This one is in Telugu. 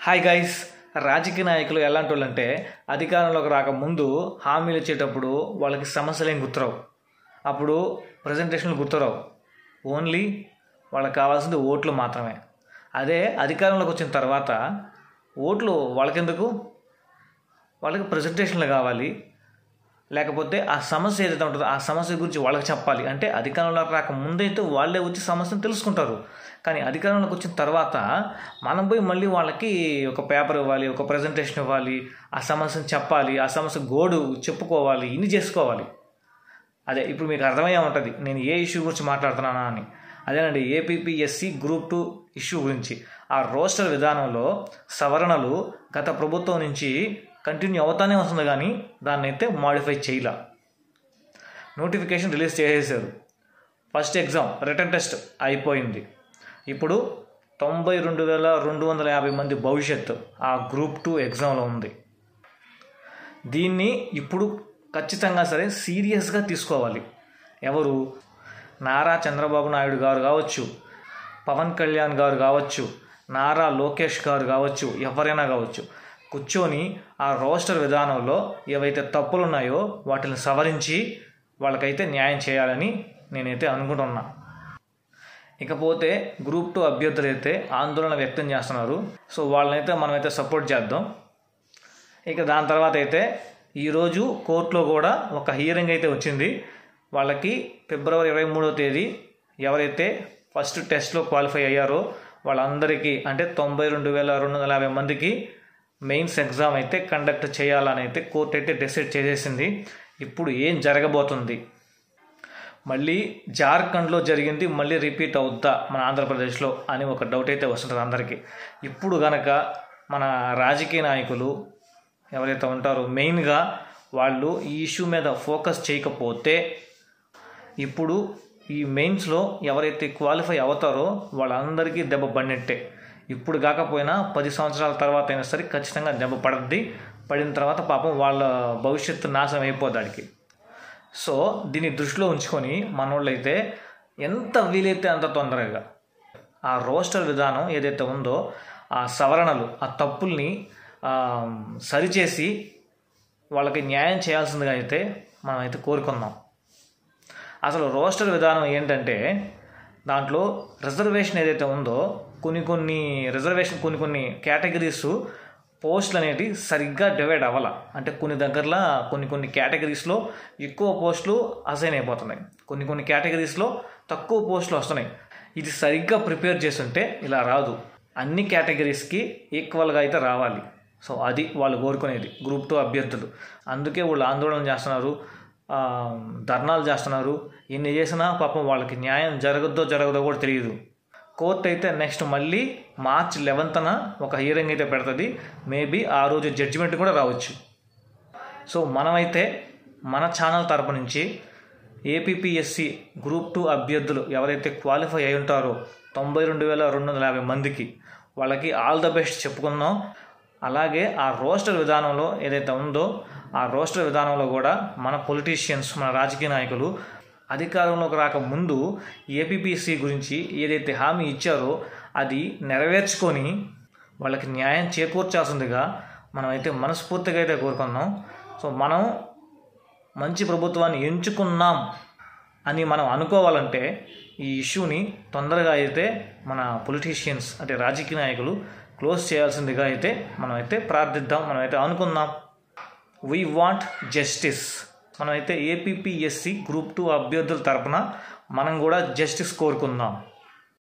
Hi guys. రాజకీయ నాయకులు ఎలాంటి వాళ్ళు అంటే అధికారంలోకి రాకముందు హామీలు ఇచ్చేటప్పుడు వాళ్ళకి సమస్యలు ఏం గుర్తురావు, అప్పుడు ప్రజెంటేషన్లు గుర్తురావు, ఓన్లీ వాళ్ళకి కావాల్సింది ఓట్లు మాత్రమే. అదే అధికారంలోకి వచ్చిన తర్వాత ఓట్లు వాళ్ళకెందుకు, వాళ్ళకి ప్రజెంటేషన్లు కావాలి, లేకపోతే ఆ సమస్య ఏదైతే ఉంటుందో ఆ సమస్య గురించి వాళ్ళకి చెప్పాలి. అంటే అధికారంలోకి రాక ముందైతే వాళ్ళే వచ్చి సమస్యను తెలుసుకుంటారు, కానీ అధికారంలోకి వచ్చిన తర్వాత మనం పోయి మళ్ళీ వాళ్ళకి ఒక పేపర్ ఇవ్వాలి, ఒక ప్రజెంటేషన్ ఇవ్వాలి, ఆ సమస్యను చెప్పాలి, ఆ సమస్య గోడు చెప్పుకోవాలి, ఇన్ని చేసుకోవాలి. అదే ఇప్పుడు మీకు అర్థమయ్యే ఉంటుంది నేను ఏ ఇష్యూ గురించి మాట్లాడుతున్నానా అని. అదేనండి, ఏపీపీఎస్సి గ్రూప్ 2 ఇష్యూ గురించి. ఆ రోస్టర్ విధానంలో సవరణలు గత ప్రభుత్వం నుంచి కంటిన్యూ అవుతానే వస్తుంది, కానీ దాన్ని అయితే మాడిఫై చేయలే. నోటిఫికేషన్ రిలీజ్ చేసేసారు. ఫస్ట్ ఎగ్జామ్ రిటర్న్ టెస్ట్ అయిపోయింది. ఇప్పుడు 92,250 మంది భవిష్యత్తు ఆ గ్రూప్ 2 ఎగ్జామ్లో ఉంది. దీన్ని ఇప్పుడు ఖచ్చితంగా సరే సీరియస్గా తీసుకోవాలి. ఎవరు? నారా చంద్రబాబు నాయుడు గారు కావచ్చు, పవన్ కళ్యాణ్ గారు కావచ్చు, నారా లోకేష్ గారు కావచ్చు, ఎవరైనా కావచ్చు, కూర్చొని ఆ రోస్టర్ విధానంలో ఏవైతే తప్పులు ఉన్నాయో వాటిని సవరించి వాళ్ళకైతే న్యాయం చేయాలని నేనైతే అనుకుంటున్నా. ఇకపోతే గ్రూప్ 2 అభ్యర్థులు అయితే ఆందోళన వ్యక్తం చేస్తున్నారు. సో వాళ్ళనైతే మనమైతే సపోర్ట్ చేద్దాం. ఇక దాని తర్వాత అయితే ఈరోజు కోర్టులో కూడా ఒక హియరింగ్ అయితే వచ్చింది. వాళ్ళకి ఫిబ్రవరి 23వ తేదీ ఎవరైతే ఫస్ట్ టెస్ట్లో క్వాలిఫై అయ్యారో వాళ్ళందరికీ అంటే 92,250 మందికి మెయిన్స్ ఎగ్జామ్ అయితే కండక్ట్ చేయాలని అయితే కోర్టు అయితే డిసైడ్ చేసేసింది. ఇప్పుడు ఏం జరగబోతుంది, మళ్ళీ జార్ఖండ్లో జరిగింది మళ్ళీ రిపీట్ అవుద్దా మన ఆంధ్రప్రదేశ్లో అని ఒక డౌట్ అయితే వస్తుంటుంది అందరికీ. ఇప్పుడు కనుక మన రాజకీయ నాయకులు ఎవరైతే ఉంటారో మెయిన్గా వాళ్ళు ఈ ఇష్యూ మీద ఫోకస్ చేయకపోతే ఇప్పుడు ఈ మెయిన్స్లో ఎవరైతే క్వాలిఫై అవుతారో వాళ్ళందరికీ దెబ్బ పడినట్టే. ఇప్పుడు కాకపోయినా 10 సంవత్సరాల తర్వాత అయినా సరే ఖచ్చితంగా దెబ్బ పడుద్ది. పడిన తర్వాత పాపం వాళ్ళ భవిష్యత్తు నాశనం అయిపోదాడికి. సో దీన్ని దృష్టిలో ఉంచుకొని మనోళ్ళైతే ఎంత వీలైతే అంత తొందరగా ఆ రోస్టర్ విధానం ఏదైతే ఉందో ఆ సవరణలు, ఆ తప్పుల్ని సరిచేసి వాళ్ళకి న్యాయం చేయాల్సిందిగా అయితే మనమైతే కోరుకుందాం. అసలు రోస్టర్ విధానం ఏంటంటే దాంట్లో రిజర్వేషన్ ఏదైతే ఉందో కొన్ని కేటగిరీస్ పోస్టులు అనేవి సరిగ్గా డివైడ్ అవ్వాల. అంటే కొన్ని దగ్గరలో కొన్ని కేటగిరీస్లో ఎక్కువ పోస్టులు అసైన్ అయిపోతున్నాయి, కొన్ని కేటగిరీస్లో తక్కువ పోస్టులు వస్తున్నాయి. ఇది సరిగ్గా ప్రిపేర్ చేస్తుంటే ఇలా రాదు, అన్ని కేటగిరీస్కి ఈక్వల్గా అయితే రావాలి. సో అది వాళ్ళు కోరుకునేది గ్రూప్ 2 అభ్యర్థులు. అందుకే వాళ్ళు ఆందోళన చేస్తున్నారు, ధర్నాలు చేస్తున్నారు. ఎన్ని చేసినా పాపం వాళ్ళకి న్యాయం జరగదో కూడా తెలియదు. కోర్టు అయితే నెక్స్ట్ మళ్ళీ March 11న ఒక హియరింగ్ అయితే పెడుతుంది. మేబీ ఆ రోజు జడ్జిమెంట్ కూడా రావచ్చు. సో మనమైతే మన ఛానల్ తరపు నుంచి ఏపీపీఎస్సి గ్రూప్ 2 అభ్యర్థులు ఎవరైతే క్వాలిఫై అయి ఉంటారో 92,250 మందికి వాళ్ళకి ఆల్ ద బెస్ట్ చెప్పుకుందాం. అలాగే ఆ రోస్టర్ విధానంలో ఏదైతే ఉందో ఆ రోస్టర్ విధానంలో కూడా మన పొలిటీషియన్స్, మన రాజకీయ నాయకులు అధికారంలోకి రాకముందు ఏపీపీఎస్సి గురించి ఏదైతే హామీ ఇచ్చారో అది నెరవేర్చుకొని వాళ్ళకి న్యాయం చేకూర్చాల్సిందిగా మనమైతే మనస్ఫూర్తిగా అయితే కోరుకుందాం. సో మనం మంచి ప్రభుత్వాన్ని ఎంచుకున్నాం అని మనం అనుకోవాలంటే ఈ ఇష్యూని తొందరగా అయితే మన పొలిటీషియన్స్ అంటే రాజకీయ నాయకులు క్లోజ్ చేయాల్సిందిగా అయితే మనమైతే ప్రార్థిద్దాం, మనమైతే అనుకుందాం. We want justice. మనమైతే ఏపీపీఎస్సి గ్రూప్ 2 అభ్యర్థుల తరపున మనం కూడా జస్టిస్ కోరుకుందాం.